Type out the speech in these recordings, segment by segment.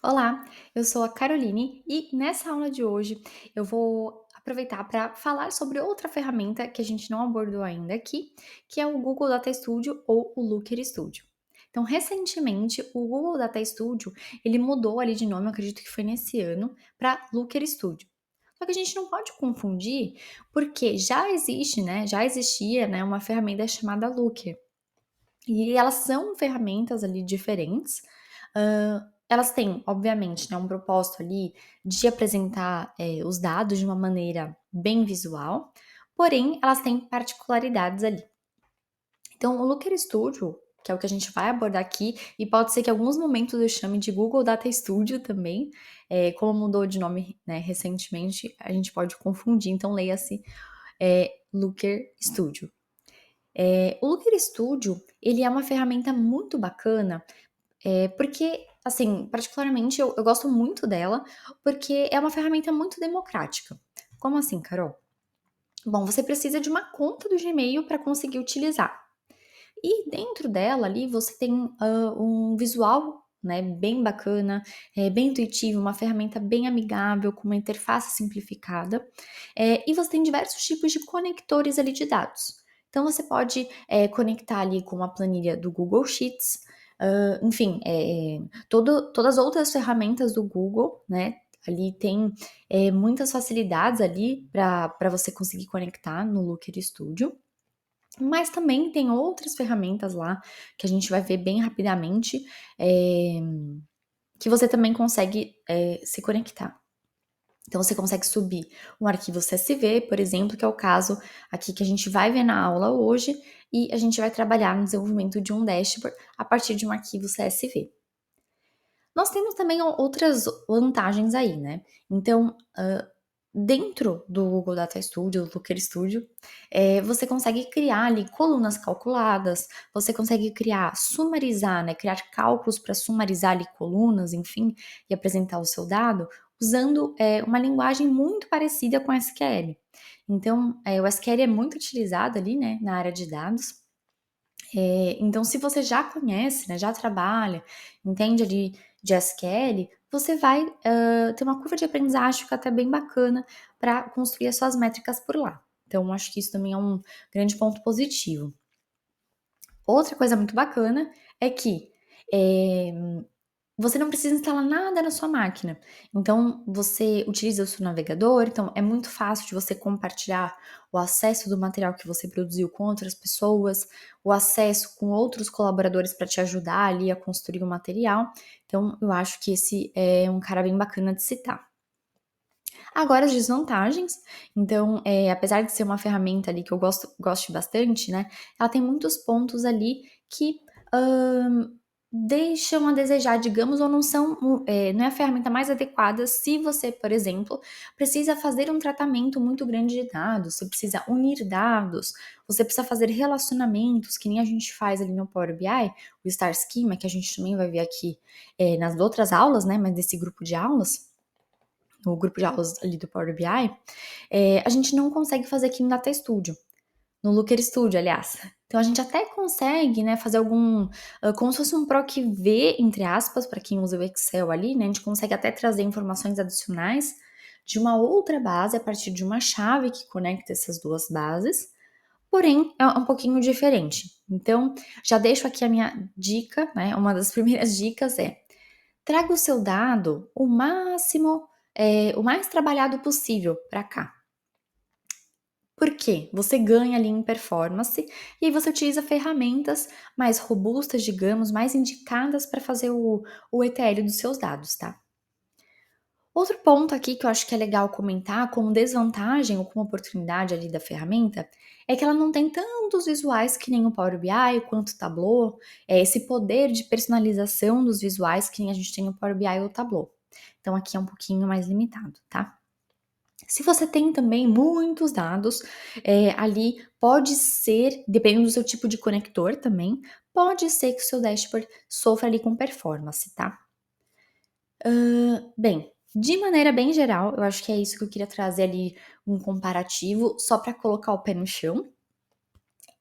Olá, eu sou a Caroline e nessa aula de hoje eu vou aproveitar para falar sobre outra ferramenta que a gente não abordou ainda aqui, que é o Google Data Studio ou o Looker Studio. Então, recentemente, o Google Data Studio, ele mudou ali de nome, eu acredito que foi nesse ano, para Looker Studio. Só que a gente não pode confundir, porque já existia, né, uma ferramenta chamada Looker. E elas são ferramentas ali diferentes. Elas têm, obviamente, né, um propósito ali de apresentar, os dados de uma maneira bem visual, porém elas têm particularidades ali. Então o Looker Studio, que é o que a gente vai abordar aqui, e pode ser que em alguns momentos eu chame de Google Data Studio também, como mudou de nome, né, recentemente, a gente pode confundir, então leia-se, Looker Studio. O Looker Studio, ele é uma ferramenta muito bacana, porque, assim, particularmente eu gosto muito dela, porque é uma ferramenta muito democrática. Como assim, Carol? Bom, você precisa de uma conta do Gmail para conseguir utilizar. E dentro dela ali você tem um visual, né, bem bacana, bem intuitivo, uma ferramenta bem amigável, com uma interface simplificada, e você tem diversos tipos de conectores ali de dados. Então você pode conectar ali com uma planilha do Google Sheets, enfim, todas as outras ferramentas do Google, né? Ali tem muitas facilidades ali para você conseguir conectar no Looker Studio. Mas também tem outras ferramentas lá, que a gente vai ver bem rapidamente, eh, que você também consegue, se conectar. Então você consegue subir um arquivo CSV, por exemplo, que é o caso aqui que a gente vai ver na aula hoje, e a gente vai trabalhar no desenvolvimento de um dashboard a partir de um arquivo CSV. Nós temos também outras vantagens aí, né. Então, dentro do Google Data Studio, do Looker Studio, você consegue criar ali colunas calculadas, você consegue sumarizar, né, criar cálculos para sumarizar ali colunas, enfim, e apresentar o seu dado, usando, uma linguagem muito parecida com SQL. Então, o SQL é muito utilizado ali, né, na área de dados, então, se você já conhece, né, já trabalha, entende ali de SQL, você vai ter uma curva de aprendizagem que é até bem bacana para construir as suas métricas por lá. Então, acho que isso também é um grande ponto positivo. Outra coisa muito bacana é que eh, você não precisa instalar nada na sua máquina. Então, você utiliza o seu navegador, então é muito fácil de você compartilhar o acesso do material que você produziu com outras pessoas, o acesso com outros colaboradores para te ajudar ali a construir o material. Então, eu acho que esse é um cara bem bacana de citar. Agora as desvantagens, então, apesar de ser uma ferramenta ali que eu gosto bastante, né, ela tem muitos pontos ali que, hã, deixam a desejar, digamos, ou não são não é a ferramenta mais adequada se você, por exemplo, precisa fazer um tratamento muito grande de dados, você precisa unir dados, você precisa fazer relacionamentos, que nem a gente faz ali no Power BI, o Star Schema, que a gente também vai ver aqui, nas outras aulas, né, mas desse grupo de aulas, no grupo de aulas ali do Power BI, a gente não consegue fazer aqui no Data Studio, no Looker Studio, aliás. Então a gente até consegue, né, fazer como se fosse um PROC V, entre aspas, para quem usa o Excel ali, né, a gente consegue até trazer informações adicionais de uma outra base a partir de uma chave que conecta essas duas bases, porém é um pouquinho diferente. Então, já deixo aqui a minha dica, né, uma das primeiras dicas é: traga o seu dado o mais trabalhado possível para cá. Por quê? Você ganha ali em performance e aí você utiliza ferramentas mais robustas, digamos, mais indicadas para fazer o ETL dos seus dados, tá? Outro ponto aqui que eu acho que é legal comentar como desvantagem ou como oportunidade ali da ferramenta é que ela não tem tantos visuais que nem o Power BI quanto o Tableau, esse poder de personalização dos visuais que nem a gente tem no Power BI ou o Tableau. Então aqui é um pouquinho mais limitado, tá? Se você tem também muitos dados, ali pode ser, dependendo do seu tipo de conector também, pode ser que o seu dashboard sofra ali com performance, tá? Bem, de maneira bem geral, eu acho que é isso que eu queria trazer ali, um comparativo, só para colocar o pé no chão.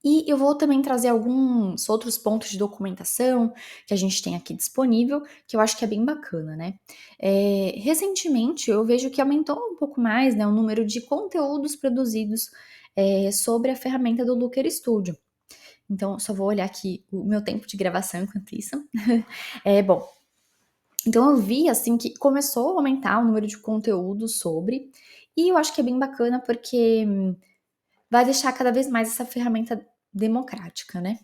E eu vou também trazer alguns outros pontos de documentação que a gente tem aqui disponível, que eu acho que é bem bacana, né. Recentemente eu vejo que aumentou um pouco mais, né, o número de conteúdos produzidos, sobre a ferramenta do Looker Studio. Então eu só vou olhar aqui o meu tempo de gravação enquanto isso. Bom, então eu vi, assim, que começou a aumentar o número de conteúdos sobre, e eu acho que é bem bacana porque vai deixar cada vez mais essa ferramenta democrática, né.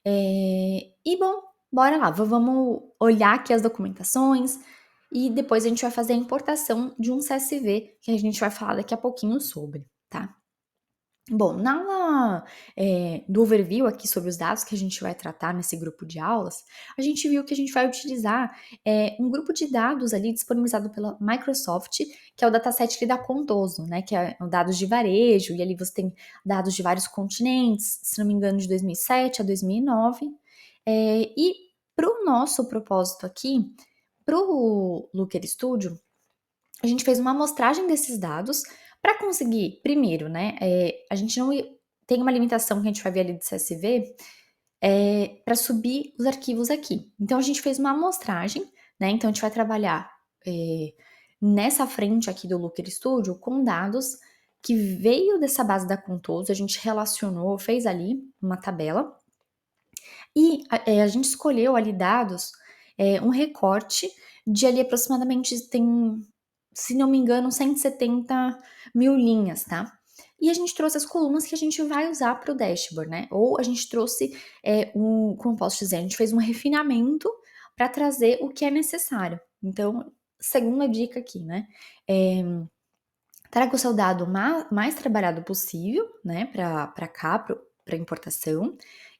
E bom, bora lá, vamos olhar aqui as documentações e depois a gente vai fazer a importação de um CSV, que a gente vai falar daqui a pouquinho sobre, tá. Bom, na aula, do overview aqui sobre os dados que a gente vai tratar nesse grupo de aulas, a gente viu que a gente vai utilizar, um grupo de dados ali disponibilizado pela Microsoft, que é o dataset que dá Contoso, né, que é dados de varejo, e ali você tem dados de vários continentes, se não me engano de 2007 a 2009. E para o nosso propósito aqui, para o Looker Studio, a gente fez uma amostragem desses dados para conseguir, primeiro, né, a gente não tem uma limitação que a gente vai ver ali do CSV, para subir os arquivos aqui. Então a gente fez uma amostragem, né, então a gente vai trabalhar, eh, nessa frente aqui do Looker Studio com dados que veio dessa base da Contoso, a gente relacionou, fez ali uma tabela, e a gente escolheu ali dados, um recorte de ali aproximadamente tem, se não me engano, 170.000 linhas, tá. E a gente trouxe as colunas que a gente vai usar para o dashboard, né, ou a gente trouxe, como posso dizer, a gente fez um refinamento para trazer o que é necessário. Então, segunda dica aqui, né, eh, traga o seu dado mais trabalhado possível, né, para cá, para importação,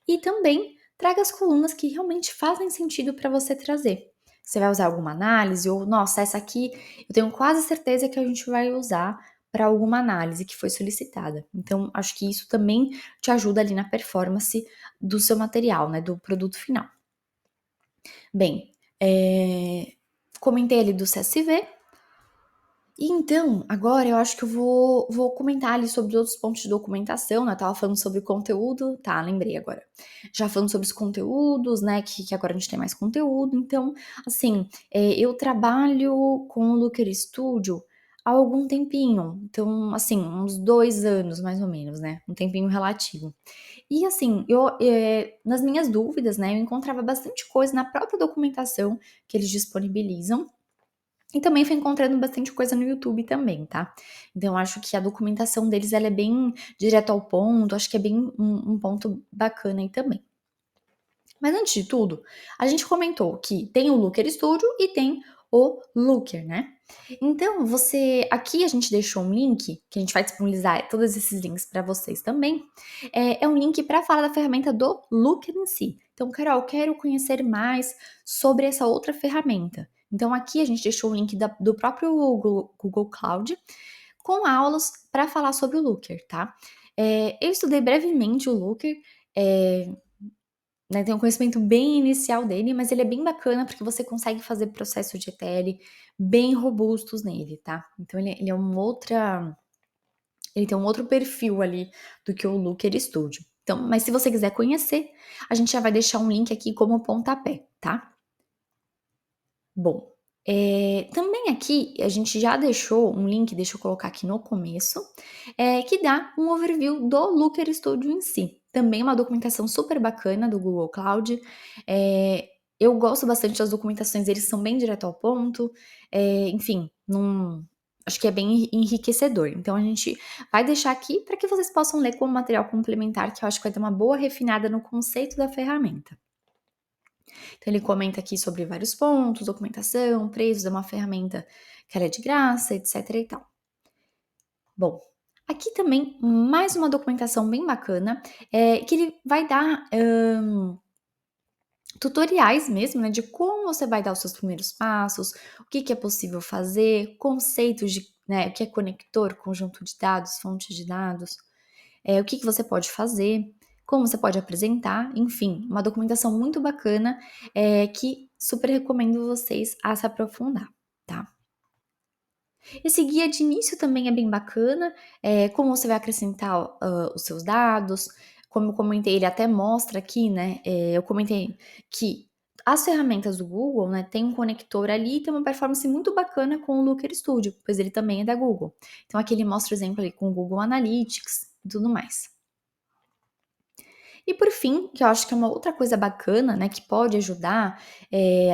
e também traga as colunas que realmente fazem sentido para você trazer. Você vai usar alguma análise ou, nossa, essa aqui eu tenho quase certeza que a gente vai usar para alguma análise que foi solicitada. Então, acho que isso também te ajuda ali na performance do seu material, né, do produto final. Bem, comentei ali do CSV, e então, agora eu acho que eu vou comentar ali sobre os outros pontos de documentação, né, eu estava falando sobre o conteúdo, tá, lembrei agora. Já falando sobre os conteúdos, né, que agora a gente tem mais conteúdo, então, assim, eu trabalho com o Looker Studio há algum tempinho, então, assim, uns 2 anos mais ou menos, né, um tempinho relativo. E assim, nas minhas dúvidas, né, eu encontrava bastante coisa na própria documentação que eles disponibilizam, e também fui encontrando bastante coisa no YouTube também, tá. Então acho que a documentação deles ela é bem direto ao ponto, acho que é bem um ponto bacana aí também. Mas antes de tudo, a gente comentou que tem o Looker Studio e tem o Looker, né. Então você aqui a gente deixou um link, que a gente vai disponibilizar todos esses links para vocês também, é um link para falar da ferramenta do Looker em si. Então: "Carol, quero conhecer mais sobre essa outra ferramenta". Então aqui a gente deixou o link do próprio Google Cloud, com aulas para falar sobre o Looker, tá. Eu estudei brevemente o Looker, eh né, tem um conhecimento bem inicial dele, mas ele é bem bacana porque você consegue fazer processos de ETL bem robustos nele, tá. Então ele é uma outra, ele tem um outro perfil ali do que o Looker Studio. Então, mas se você quiser conhecer, a gente já vai deixar um link aqui como pontapé, tá. Bom, também aqui a gente já deixou um link, deixa eu colocar aqui no começo, que dá um overview do Looker Studio em si. Também uma documentação super bacana do Google Cloud. Eu gosto bastante das documentações, eles são bem direto ao ponto, enfim, acho que é bem enriquecedor. Então a gente vai deixar aqui para que vocês possam ler como material complementar, que eu acho que vai ter uma boa refinada no conceito da ferramenta. Então ele comenta aqui sobre vários pontos, documentação, preços, é uma ferramenta que ela é de graça, etc e tal. Bom, aqui também mais uma documentação bem bacana, que ele vai dar, tutoriais mesmo, né, de como você vai dar os seus primeiros passos, o que que é possível fazer, conceitos de, né, o que é conector, conjunto de dados, fonte de dados, o que que você pode fazer, como você pode apresentar, enfim, uma documentação muito bacana, que super recomendo vocês a se aprofundar, tá. Esse guia de início também é bem bacana, como você vai acrescentar, os seus dados, como eu comentei, ele até mostra aqui, né, eu comentei que as ferramentas do Google, né, tem um conector ali e tem uma performance muito bacana com o Looker Studio, pois ele também é da Google. Então aqui ele mostra o exemplo ali com o Google Analytics e tudo mais. E por fim, que eu acho que é uma outra coisa bacana, né, que pode ajudar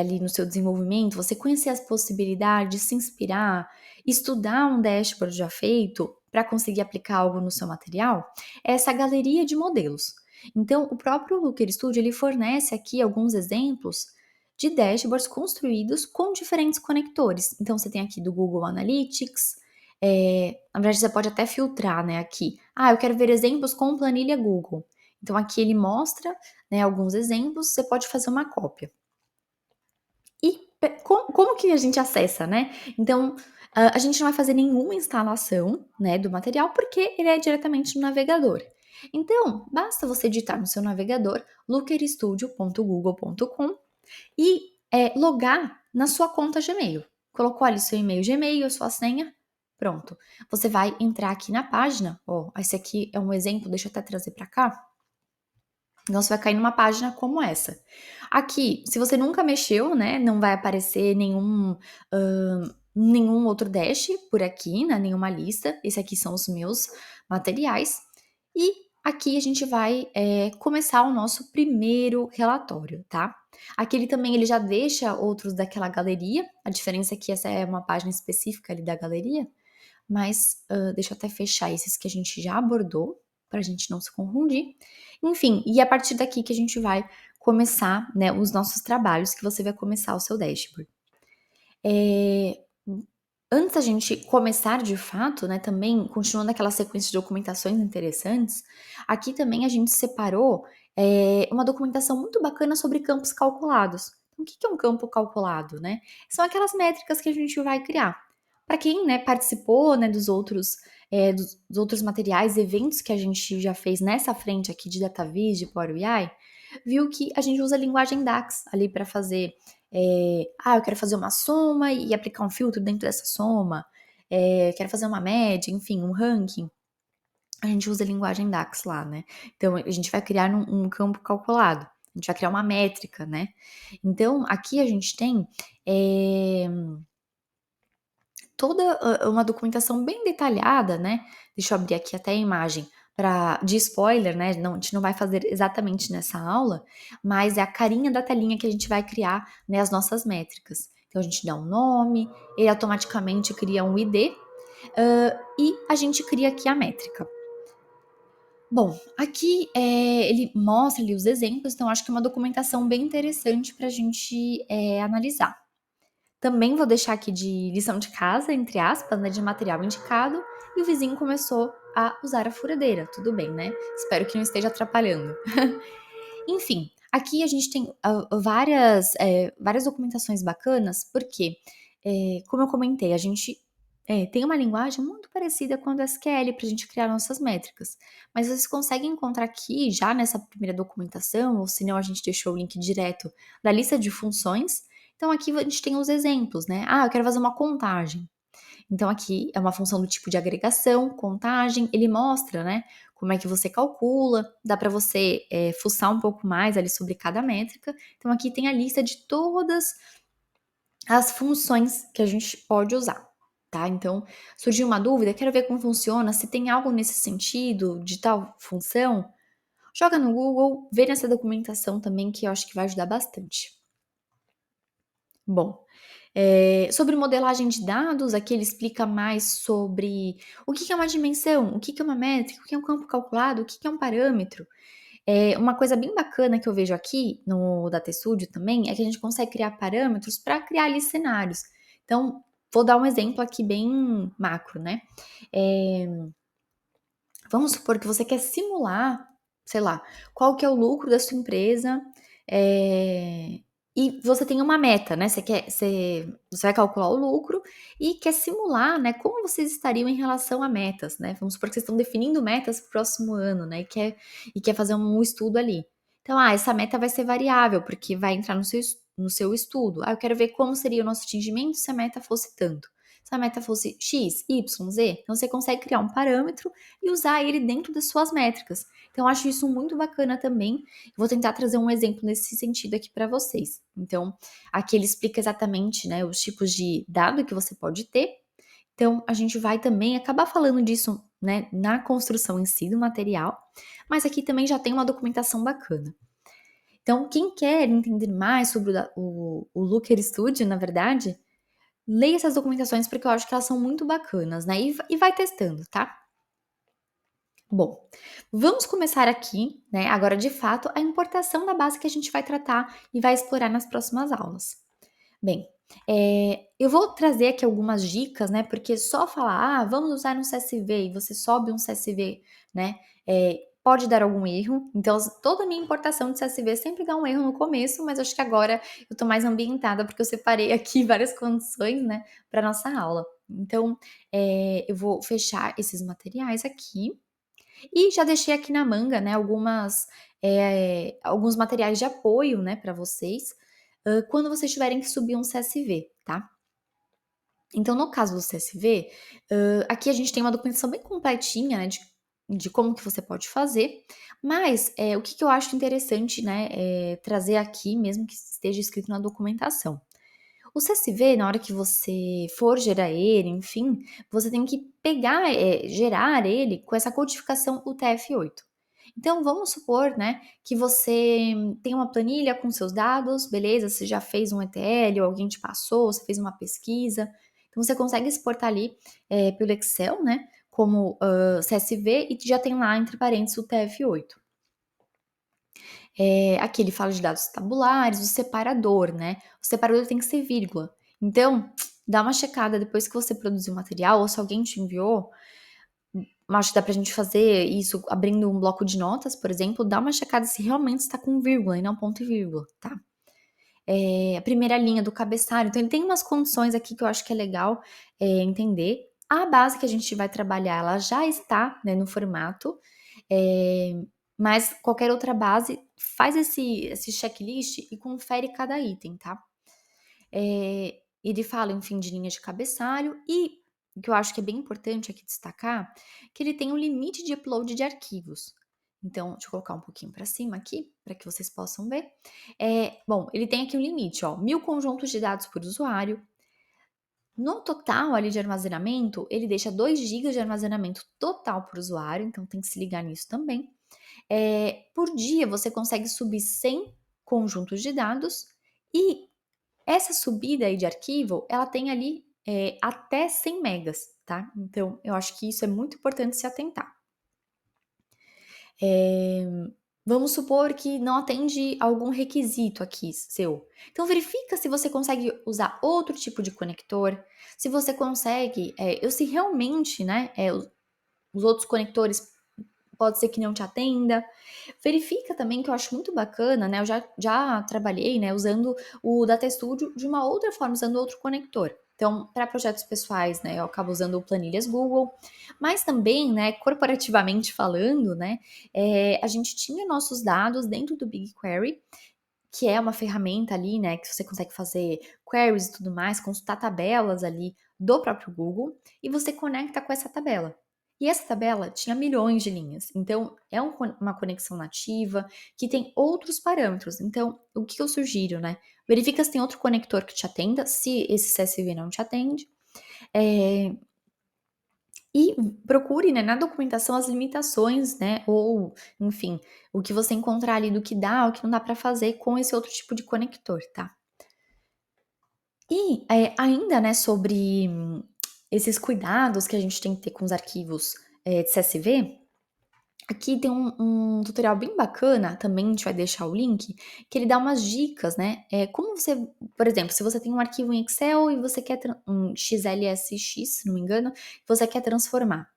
ali no seu desenvolvimento, você conhecer as possibilidades, se inspirar, estudar um dashboard já feito para conseguir aplicar algo no seu material, é essa galeria de modelos. Então, o próprio Looker Studio ele fornece aqui alguns exemplos de dashboards construídos com diferentes conectores. Então, você tem aqui do Google Analytics, na verdade, você pode até filtrar, né, aqui. Ah, eu quero ver exemplos com planilha Google. Então aqui ele mostra, né, alguns exemplos, você pode fazer uma cópia. E como que a gente acessa, né? Então, a gente não vai fazer nenhuma instalação, né, do material, porque ele é diretamente no navegador. Então, basta você digitar no seu navegador lookerstudio.google.com e logar na sua conta Gmail. Colocou ali seu e-mail Gmail, a sua senha, pronto. Você vai entrar aqui na página, ó, esse aqui é um exemplo, deixa eu até trazer para cá. Então, você vai cair numa página como essa. Aqui, se você nunca mexeu, né, não vai aparecer nenhum outro dash por aqui, né, nenhuma lista. Esse aqui são os meus materiais. E aqui a gente vai começar o nosso primeiro relatório, tá? Aqui ele já deixa outros daquela galeria. A diferença é que essa é uma página específica ali da galeria. Mas deixa eu até fechar esses que a gente já abordou, para a gente não se confundir. Enfim, e é a partir daqui que a gente vai começar, né, os nossos trabalhos, que você vai começar o seu dashboard. Antes da gente começar de fato, né, também, continuando aquela sequência de documentações interessantes, aqui também a gente separou uma documentação muito bacana sobre campos calculados. Então, o que é um campo calculado, né? São aquelas métricas que a gente vai criar. Para quem, né, participou, né, dos outros materiais, eventos que a gente já fez nessa frente aqui de DataVis, de Power BI, viu que a gente usa a linguagem DAX ali para fazer eu quero fazer uma soma e aplicar um filtro dentro dessa soma, quero fazer uma média, enfim, um ranking. A gente usa a linguagem DAX lá, né? Então, a gente vai criar um campo calculado, a gente vai criar uma métrica, né? Então, aqui a gente tem toda uma documentação bem detalhada, né? Deixa eu abrir aqui até a imagem de spoiler, né? Não, a gente não vai fazer exatamente nessa aula, mas é a carinha da telinha que a gente vai criar, né, as nossas métricas. Então a gente dá um nome, ele automaticamente cria um ID e a gente cria aqui a métrica. Bom, aqui ele mostra ali os exemplos, então acho que é uma documentação bem interessante para a gente analisar. Também vou deixar aqui de lição de casa, entre aspas, né, de material indicado, e o vizinho começou a usar a furadeira. Tudo bem, né? Espero que não esteja atrapalhando. Enfim, aqui a gente tem várias documentações bacanas, porque, como eu comentei, a gente tem uma linguagem muito parecida com a do SQL para a gente criar nossas métricas. Mas vocês conseguem encontrar aqui, já nessa primeira documentação, ou se não, a gente deixou o link direto da lista de funções. Então, aqui a gente tem os exemplos, né? Ah, eu quero fazer uma contagem. Então, aqui é uma função do tipo de agregação, contagem, ele mostra, né, como é que você calcula, dá para você fuçar um pouco mais ali sobre cada métrica. Então, aqui tem a lista de todas as funções que a gente pode usar, tá? Então, surgiu uma dúvida, quero ver como funciona, se tem algo nesse sentido, de tal função, joga no Google, vê nessa documentação também que eu acho que vai ajudar bastante. Bom, sobre modelagem de dados, aqui ele explica mais sobre o que é uma dimensão, o que é uma métrica, o que é um campo calculado, o que é um parâmetro. Uma coisa bem bacana que eu vejo aqui no Data Studio também é que a gente consegue criar parâmetros para criar ali cenários. Então, vou dar um exemplo aqui bem macro, né? Eh, Vamos supor que você quer simular, sei lá, qual que é o lucro da sua empresa, e você tem uma meta, né, você vai calcular o lucro e quer simular, né, como vocês estariam em relação a metas, né. Vamos supor que vocês estão definindo metas para o próximo ano, né, e quer fazer um estudo ali. Então, essa meta vai ser variável, porque vai entrar no seu estudo. Eu quero ver como seria o nosso atingimento se a meta fosse tanto. sua meta fosse X, Y, Z, então você consegue criar um parâmetro e usar ele dentro das suas métricas. Então, eu acho isso muito bacana também. Vou tentar trazer um exemplo nesse sentido aqui para vocês. Então, aqui ele explica exatamente, né, os tipos de dado que você pode ter. Então, a gente vai também acabar falando disso, né, na construção em si do material, mas aqui também já tem uma documentação bacana. Então, quem quer entender mais sobre o Looker Studio, na verdade, leia essas documentações porque eu acho que elas são muito bacanas, né? E vai testando, tá? Bom, vamos começar aqui, né? Agora, de fato, a importação da base que a gente vai tratar e vai explorar nas próximas aulas. Bem, eu vou trazer aqui algumas dicas, né? Porque só falar, vamos usar um CSV e você sobe um CSV, né? Pode dar algum erro. Então, toda a minha importação de CSV sempre dá um erro no começo, mas acho que agora eu tô mais ambientada porque eu separei aqui várias condições, né, para nossa aula. Então, eu vou fechar esses materiais aqui e já deixei aqui na manga, né, alguns materiais de apoio, né, para vocês, quando vocês tiverem que subir um CSV, tá? Então, no caso do CSV, aqui a gente tem uma documentação bem completinha, né, de como que você pode fazer, mas o que, que eu acho interessante, né, trazer aqui, mesmo que esteja escrito na documentação. O CSV, na hora que você for gerar ele, enfim, você tem que pegar, gerar ele com essa codificação UTF-8. Então, vamos supor, né, que você tem uma planilha com seus dados, beleza? Você já fez um ETL, ou alguém te passou, você fez uma pesquisa. Então, você consegue exportar ali pelo Excel, né, como CSV e já tem lá, entre parênteses, o TF8. Aqui ele fala de dados tabulares, o separador, né? O separador tem que ser vírgula. Então, dá uma checada depois que você produziu o material, ou se alguém te enviou, acho que dá pra gente fazer isso abrindo um bloco de notas, por exemplo, dá uma checada se realmente está com vírgula e não ponto e vírgula, tá? A primeira linha do cabeçalho. Então, ele tem umas condições aqui que eu acho que é legal entender. A base que a gente vai trabalhar, ela já está, né, no formato, mas qualquer outra base, faz esse checklist e confere cada item, tá? Ele fala, enfim, de linhas de cabeçalho e o que eu acho que é bem importante aqui destacar, que ele tem um limite de upload de arquivos. Então, deixa eu colocar um pouquinho para cima aqui, para que vocês possam ver. Bom, ele tem aqui um limite, ó, 1000 conjuntos de dados por usuário. No total ali de armazenamento, ele deixa 2 GB de armazenamento total por usuário, então tem que se ligar nisso também. Por dia, você consegue subir 100 conjuntos de dados e essa subida aí de arquivo, ela tem ali até 100 megas, tá? Então, eu acho que isso é muito importante se atentar. Vamos supor que não atende algum requisito aqui seu. Então, verifica se você consegue usar outro tipo de conector, se você consegue, ou se realmente, né, os outros conectores pode ser que não te atenda. Verifica também que eu acho muito bacana, né? Eu já trabalhei, né, usando o Data Studio de uma outra forma, usando outro conector. Então, para projetos pessoais, né, eu acabo usando planilhas Google, mas também, né, corporativamente falando, né, a gente tinha nossos dados dentro do BigQuery, que é uma ferramenta ali, né, que você consegue fazer queries e tudo mais, consultar tabelas ali do próprio Google, e você conecta com essa tabela. E essa tabela tinha milhões de linhas, então é uma conexão nativa que tem outros parâmetros. Então, o que eu sugiro, né? Verifica se tem outro conector que te atenda, se esse CSV não te atende, é, e procure, né, na documentação as limitações, né, ou, enfim, o que você encontrar ali do que dá, o que não dá para fazer com esse outro tipo de conector, tá? E ainda, né, sobre esses cuidados que a gente tem que ter com os arquivos de CSV, aqui tem um tutorial bem bacana, também a gente vai deixar o link, que ele dá umas dicas, né? Como você, por exemplo, se você tem um arquivo em Excel e você quer um XLSX, se não me engano, você quer transformar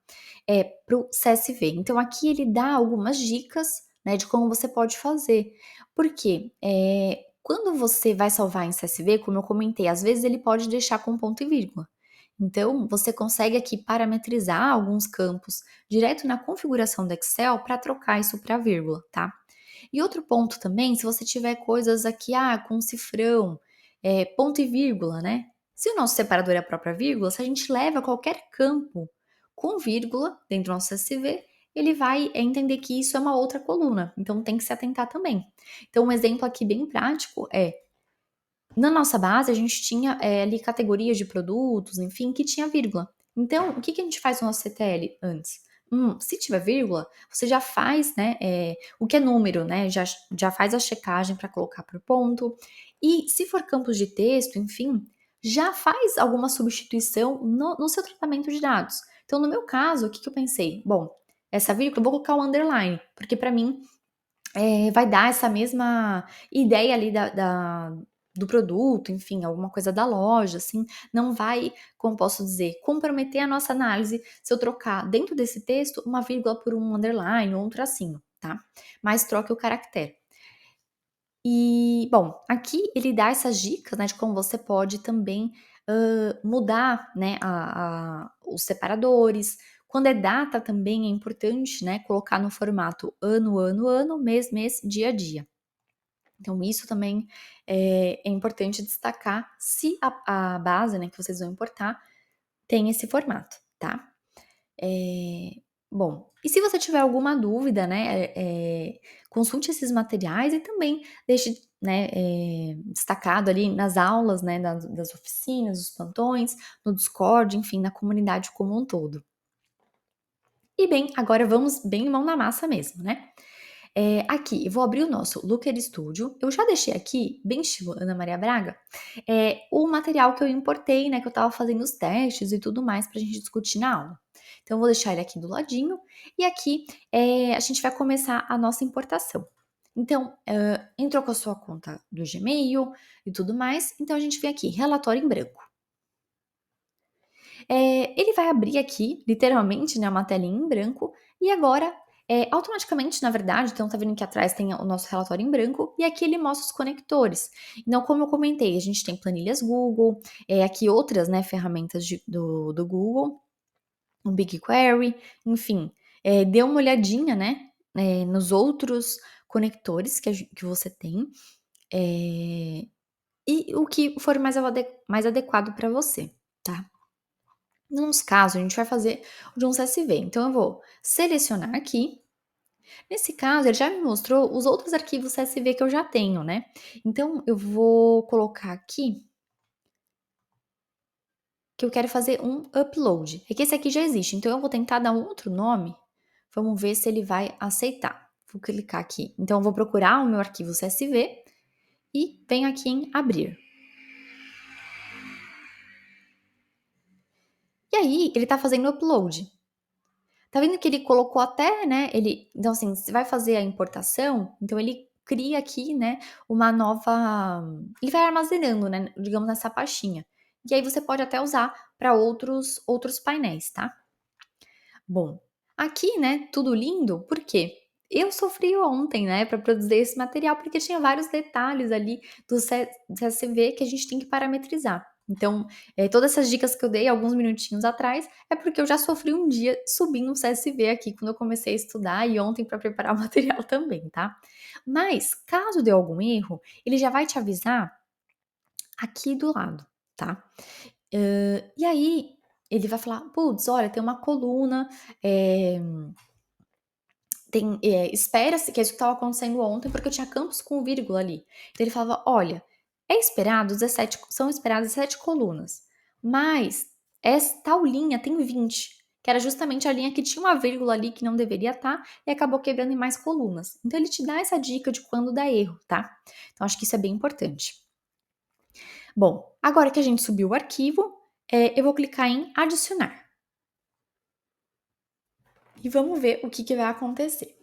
para o CSV. Então aqui ele dá algumas dicas, né, de como você pode fazer. Porque quando você vai salvar em CSV, como eu comentei, às vezes ele pode deixar com ponto e vírgula. Então, você consegue aqui parametrizar alguns campos direto na configuração do Excel para trocar isso para vírgula, tá? E outro ponto também, se você tiver coisas aqui, com cifrão, ponto e vírgula, né? Se o nosso separador é a própria vírgula, se a gente leva qualquer campo com vírgula dentro do nosso CSV, ele vai entender que isso é uma outra coluna, então tem que se atentar também. Então, um exemplo aqui bem prático é, na nossa base, a gente tinha ali categorias de produtos, enfim, que tinha vírgula. Então, o que, que a gente faz no nosso CTL antes? Se tiver vírgula, você já faz, né, o que é número, né, já faz a checagem para colocar por ponto. E se for campos de texto, enfim, já faz alguma substituição no seu tratamento de dados. Então, no meu caso, o que, que eu pensei? Bom, essa vírgula, eu vou colocar o underline, porque para mim vai dar essa mesma ideia ali do produto, enfim, alguma coisa da loja, assim, não vai, como posso dizer, comprometer a nossa análise se eu trocar dentro desse texto uma vírgula por um underline ou um tracinho, tá? Mas troque o caractere. E, bom, aqui ele dá essas dicas, né, de como você pode também mudar, né, os separadores. Quando é data também é importante, né, colocar no formato ano, ano, ano, mês, mês, dia, dia. Então, isso também é importante destacar se a base, né, que vocês vão importar tem esse formato, tá? Bom, e se você tiver alguma dúvida, né, consulte esses materiais e também deixe, né, destacado ali nas aulas, né, das oficinas, dos plantões, no Discord, enfim, na comunidade como um todo. E bem, agora vamos bem mão na massa mesmo, né? Aqui, eu vou abrir o nosso Looker Studio. Eu já deixei aqui, bem estilo Ana Maria Braga, o material que eu importei, né, que eu estava fazendo os testes e tudo mais para a gente discutir na aula. Então, eu vou deixar ele aqui do ladinho. E aqui, a gente vai começar a nossa importação. Então, entrou com a sua conta do Gmail e tudo mais. Então, a gente vem aqui, relatório em branco. Ele vai abrir aqui, literalmente, né, uma telinha em branco, e agora, automaticamente, na verdade, então tá vendo que atrás tem o nosso relatório em branco, e aqui ele mostra os conectores. Então, como eu comentei, a gente tem planilhas Google, aqui outras, né, ferramentas do Google, o BigQuery, enfim, dê uma olhadinha, né, nos outros conectores que você tem, e o que for mais adequado para você, tá? Nos casos, a gente vai fazer de um CSV. Então, eu vou selecionar aqui. Nesse caso, ele já me mostrou os outros arquivos CSV que eu já tenho, né? Então, eu vou colocar aqui que eu quero fazer um upload. É que esse aqui já existe, então eu vou tentar dar um outro nome. Vamos ver se ele vai aceitar. Vou clicar aqui. Então, eu vou procurar o meu arquivo CSV e venho aqui em abrir. E aí, ele está fazendo o upload. Tá vendo que ele colocou até, né, então assim, você vai fazer a importação, então ele cria aqui, né, uma nova ele vai armazenando, né, digamos nessa pastinha. E aí você pode até usar para outros painéis, tá? Bom, aqui, né, tudo lindo, por quê? Eu sofri ontem, né, para produzir esse material, porque tinha vários detalhes ali do CSV que a gente tem que parametrizar. Então, todas essas dicas que eu dei alguns minutinhos atrás é porque eu já sofri um dia subindo um CSV aqui quando eu comecei a estudar e ontem para preparar o material também, tá? Mas, caso dê algum erro, ele já vai te avisar aqui do lado, tá? E aí, ele vai falar: "Putz, olha, tem uma coluna, eh, espera-se", que é isso que estava acontecendo ontem, porque eu tinha campos com vírgula ali. Então ele falava: "Olha, são esperadas 17 colunas, mas essa tal linha tem 20", que era justamente a linha que tinha uma vírgula ali que não deveria estar e acabou quebrando em mais colunas. Então ele te dá essa dica de quando dá erro, tá? Então acho que isso é bem importante. Bom, agora que a gente subiu o arquivo, eu vou clicar em adicionar e vamos ver o que que vai acontecer.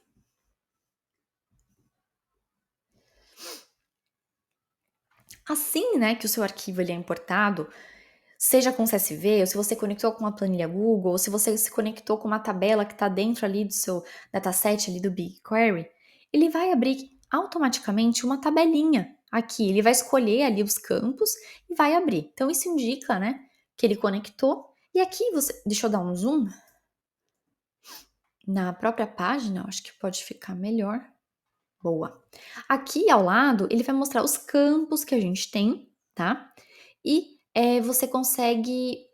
Assim, né, que o seu arquivo ele é importado, seja com CSV, ou se você conectou com uma planilha Google, ou se você se conectou com uma tabela que está dentro ali do seu dataset ali do BigQuery, ele vai abrir automaticamente uma tabelinha aqui. Ele vai escolher ali os campos e vai abrir. Então isso indica, né, que ele conectou. E aqui deixa eu dar um zoom na própria página, acho que pode ficar melhor. Boa. Aqui ao lado, ele vai mostrar os campos que a gente tem, tá? E você consegue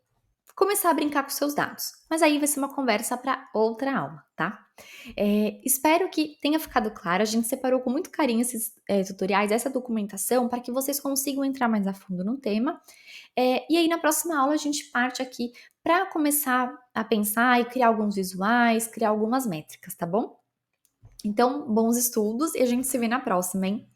começar a brincar com seus dados. Mas aí vai ser uma conversa para outra aula, tá? Espero que tenha ficado claro. A gente separou com muito carinho esses tutoriais, essa documentação, para que vocês consigam entrar mais a fundo no tema. E aí, na próxima aula, a gente parte aqui para começar a pensar e criar alguns visuais, criar algumas métricas, tá bom? Então, bons estudos e a gente se vê na próxima, hein?